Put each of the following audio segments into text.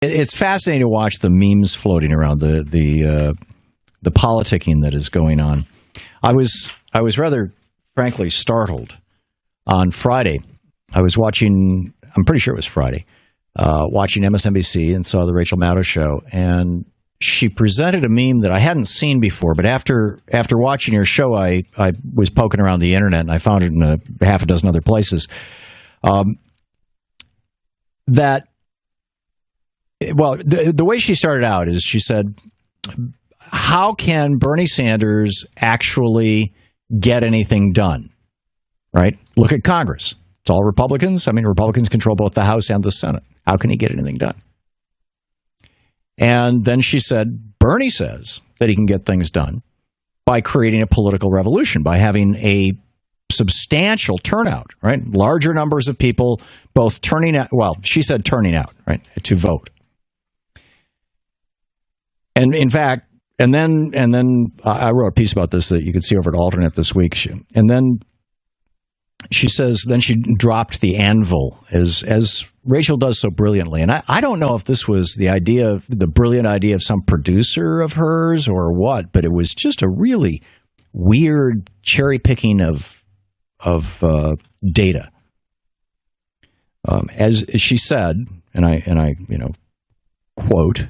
It's fascinating to watch the memes floating around, the politicking that is going on. I was rather, frankly, startled on Friday. I was watching, I'm pretty sure it was Friday, watching MSNBC and saw the Rachel Maddow show, and she presented a meme that I hadn't seen before, but after watching her show, I was poking around the internet, and I found it in a half a dozen other places. The way she started out is she said, how can Bernie Sanders actually get anything done? Right? Look at Congress. It's all Republicans. I mean, Republicans control both the House and the Senate. How can he get anything done? And then she said, Bernie says that he can get things done by creating a political revolution, by having a substantial turnout, right? Larger numbers of people both turning out, well, she said turning out, right, to vote. And in fact, and then I wrote a piece about this that you could see over at Alternate this week. And then she says, then she dropped the anvil as Rachel does so brilliantly. And I don't know if this was the brilliant idea of some producer of hers or what, but it was just a really weird cherry picking of data. As she said, and I quote,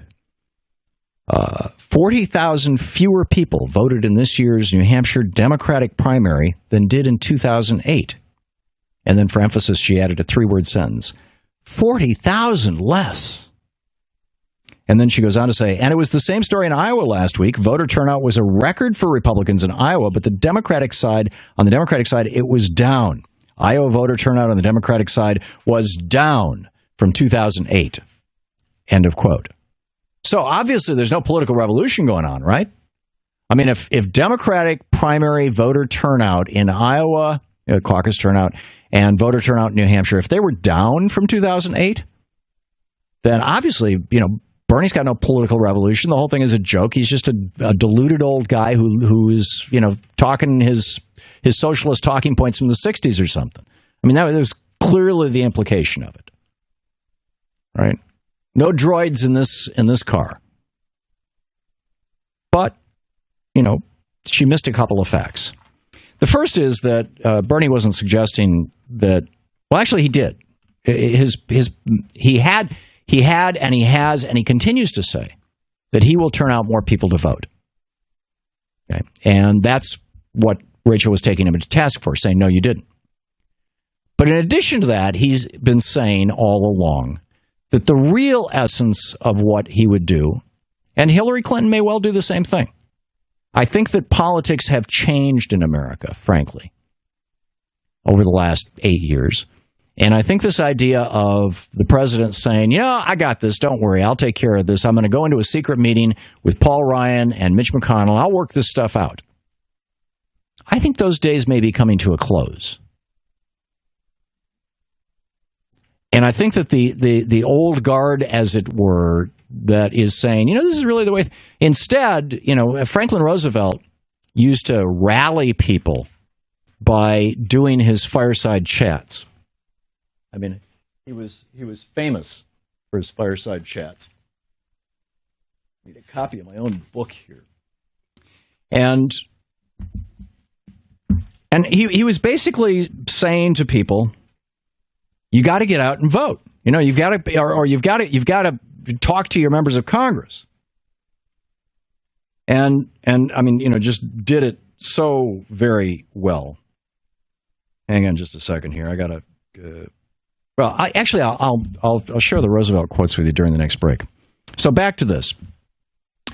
40,000 fewer people voted in this year's New Hampshire Democratic primary than did in 2008. And then for emphasis, she added a 3-word sentence, 40,000 less. And then she goes on to say, and it was the same story in Iowa last week. Voter turnout was a record for Republicans in Iowa, but on the Democratic side, it was down. Iowa voter turnout on the Democratic side was down from 2008. End of quote. So obviously there's no political revolution going on, right? I mean, if Democratic primary voter turnout in Iowa, caucus turnout, and voter turnout in New Hampshire, if they were down from 2008, then obviously, Bernie's got no political revolution. The whole thing is a joke. He's just a deluded old guy who is, talking his socialist talking points from the 60s or something. I mean, that was clearly the implication of it, right? No droids in this car. But, she missed a couple of facts. The first is that Bernie wasn't suggesting that. Well, actually, he did. He had, and he has, and he continues to say that he will turn out more people to vote. Okay, and that's what Rachel was taking him to task for, saying, "No, you didn't." But in addition to that, he's been saying all along that the real essence of what he would do, and Hillary Clinton may well do the same thing. I think that politics have changed in America, frankly, over the last 8 years. And I think this idea of the president saying, I got this, don't worry, I'll take care of this. I'm going to go into a secret meeting with Paul Ryan and Mitch McConnell. I'll work this stuff out. I think those days may be coming to a close. And I think that the old guard, as it were, that is saying, this is really the way. Instead, Franklin Roosevelt used to rally people by doing his fireside chats. I mean, he was famous for his fireside chats. I need a copy of my own book here. And he was basically saying to people, you got to get out and vote. You've got to talk to your members of Congress. And I mean, just did it so very well. Hang on just a second here. I got to. I'll share the Roosevelt quotes with you during the next break. So back to this.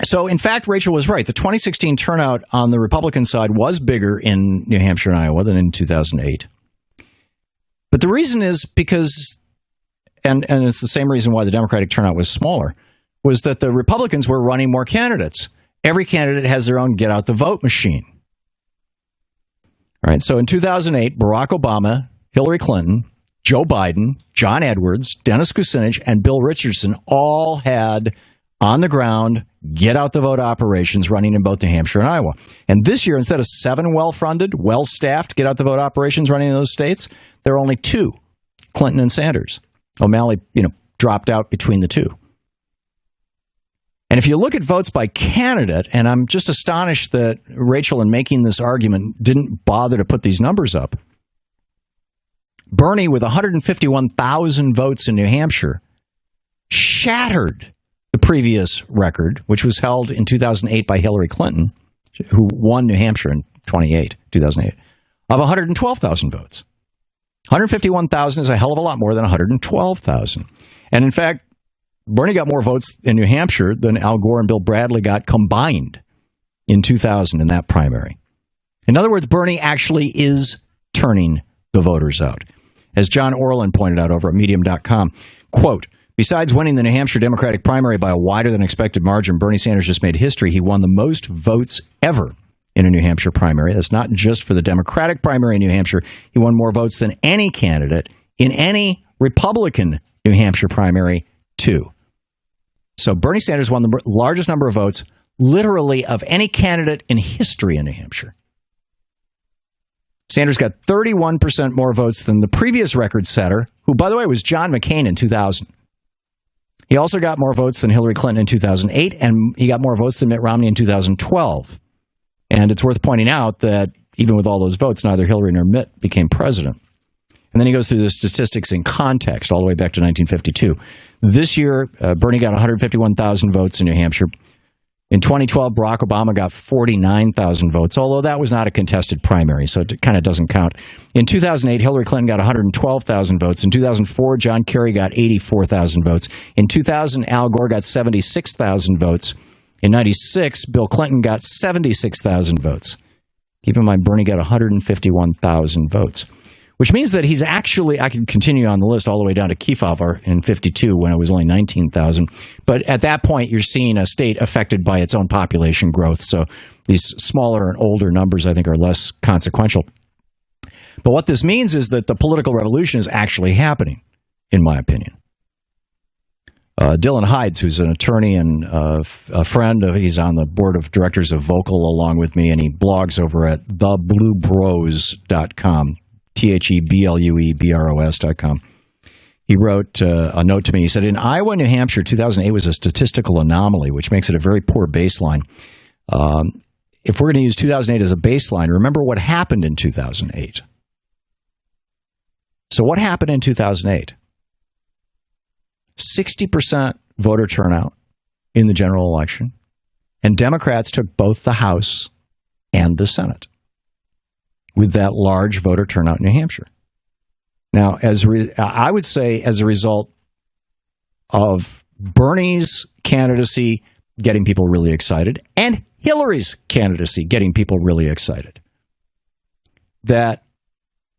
So in fact, Rachel was right. The 2016 turnout on the Republican side was bigger in New Hampshire and Iowa than in 2008. But the reason is because, and it's the same reason why the Democratic turnout was smaller, was that the Republicans were running more candidates. Every candidate has their own get-out-the-vote machine. All right, so in 2008, Barack Obama, Hillary Clinton, Joe Biden, John Edwards, Dennis Kucinich, and Bill Richardson all had on-the-ground, get-out-the-vote operations running in both New Hampshire and Iowa. And this year, instead of 7 well-funded, well-staffed get-out-the-vote operations running in those states, there are only 2, Clinton and Sanders. O'Malley, dropped out between the two. And if you look at votes by candidate, and I'm just astonished that Rachel, in making this argument, didn't bother to put these numbers up. Bernie, with 151,000 votes in New Hampshire, shattered the previous record, which was held in 2008 by Hillary Clinton, who won New Hampshire in 2008, of 112,000 votes. 151,000 is a hell of a lot more than 112,000. And in fact, Bernie got more votes in New Hampshire than Al Gore and Bill Bradley got combined in 2000 in that primary. In other words, Bernie actually is turning the voters out. As John Orland pointed out over at Medium.com, quote, besides winning the New Hampshire Democratic primary by a wider than expected margin, Bernie Sanders just made history. He won the most votes ever in a New Hampshire primary. That's not just for the Democratic primary in New Hampshire. He won more votes than any candidate in any Republican New Hampshire primary, too. So Bernie Sanders won the largest number of votes, literally, of any candidate in history in New Hampshire. Sanders got 31% more votes than the previous record setter, who, by the way, was John McCain in 2000. He also got more votes than Hillary Clinton in 2008, and he got more votes than Mitt Romney in 2012. And it's worth pointing out that even with all those votes, neither Hillary nor Mitt became president. And then he goes through the statistics in context all the way back to 1952. This year, Bernie got 151,000 votes in New Hampshire. In 2012, Barack Obama got 49,000 votes, although that was not a contested primary, so it kind of doesn't count. In 2008, Hillary Clinton got 112,000 votes. In 2004, John Kerry got 84,000 votes. In 2000, Al Gore got 76,000 votes. In 96, Bill Clinton got 76,000 votes. Keep in mind, Bernie got 151,000 votes, which means that he's actually, I can continue on the list all the way down to Kefauver in 52 when it was only 19,000. But at that point, you're seeing a state affected by its own population growth. So these smaller and older numbers, I think, are less consequential. But what this means is that the political revolution is actually happening, in my opinion. Dylan Hides, who's an attorney and a friend, he's on the board of directors of Vocal along with me, and he blogs over at thebluebros.com, TheBluebros.com. He wrote a note to me. He said, in Iowa, New Hampshire, 2008 was a statistical anomaly, which makes it a very poor baseline. If we're going to use 2008 as a baseline, remember what happened in 2008. So what happened in 2008? 60% voter turnout in the general election, and Democrats took both the House and the Senate with that large voter turnout in New Hampshire. Now, I would say as a result of Bernie's candidacy getting people really excited and Hillary's candidacy getting people really excited, that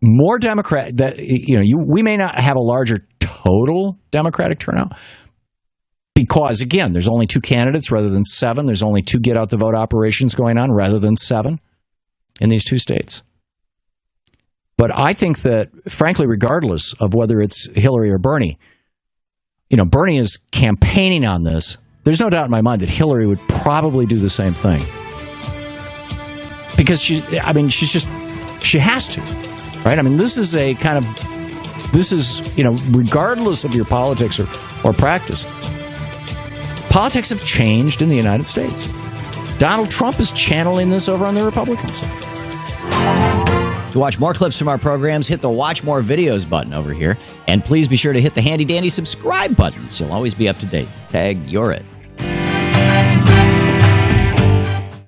more we may not have a larger total Democratic turnout because, again, there's only 2 candidates rather than 7. There's only 2 get-out-the-vote operations going on rather than 7 in these 2 states. But I think that, frankly, regardless of whether it's Hillary or Bernie, Bernie is campaigning on this. There's no doubt in my mind that Hillary would probably do the same thing. Because she has to, right? I mean, this is regardless of your politics or practice, politics have changed in the United States. Donald Trump is channeling this over on the Republican side. To watch more clips from our programs, hit the Watch More Videos button over here. And please be sure to hit the handy-dandy subscribe button so you'll always be up to date. Tag, you're it.